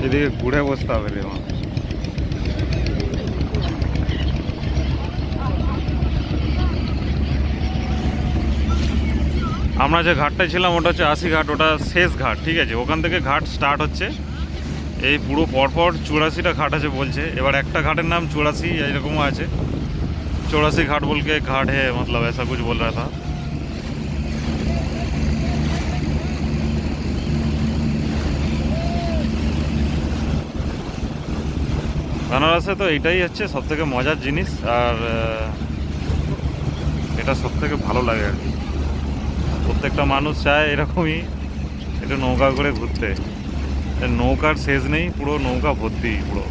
এদিকে ঘুরে বসতে হবে রে আমার। আমরা যে ঘাটটায় ছিলাম ওটা হচ্ছে ৮০ ঘাট, ওটা শেষ ঘাট, ঠিক আছে। ওখান থেকে ঘাট স্টার্ট হচ্ছে। এই পুরো পরপর 84টা ঘাট আছে বলছে। এবার একটা ঘাটের নাম 84 এইরকমও আছে। 84 घाट बोल के एक घाट है, मतलब ऐसा कुछ बोल रहा था। বেনারসে তো এইটাই হচ্ছে সব থেকে মজার জিনিস, আর এটা সব থেকে ভালো লাগে আর কি। প্রত্যেকটা মানুষ চায় এরকমই একটু নৌকা করে ঘুরতে। নৌকার শেষ নেই, পুরো নৌকা ভর্তি পুরো।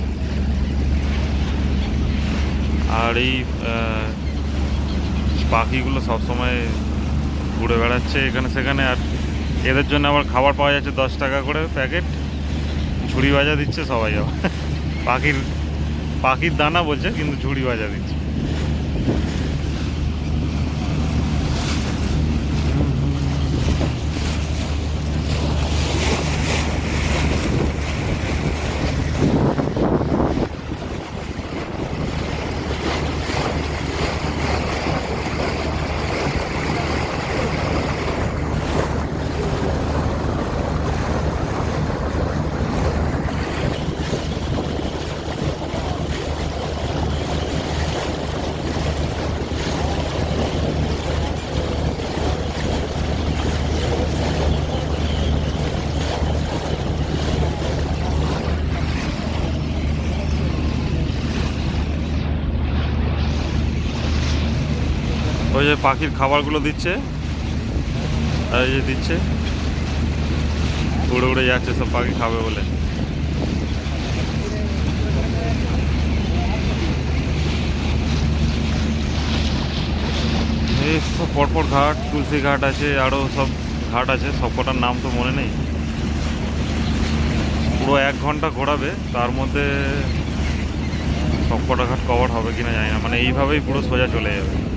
আর এই পাখিগুলো সবসময় ঘুরে বেড়াচ্ছে এখানে সেখানে। আর এদের জন্য আবার খাবার পাওয়া যাচ্ছে 10 টাকা করে প্যাকেট। ঝুড়ি ভাজা দিচ্ছে সবাই আবার। পাখির পাখির দানা বলছে, কিন্তু ঝুড়ি ভাজা দিচ্ছে। ওই যে পাখির খাবারগুলো দিচ্ছে, আর এই যে দিচ্ছে, উড়ে উড়ে যাচ্ছে সব পাখি খাবে বলে। এই সব পরপর ঘাট, তুলসী ঘাট আছে, আরও সব ঘাট আছে, সব কটার নাম তো মনে নেই। পুরো 1 ঘন্টা ঘোরাবে, তার মধ্যে সব কটা ঘাট কভার হবে কিনা জানি না। মানে এইভাবেই পুরো সোজা চলে যাবে।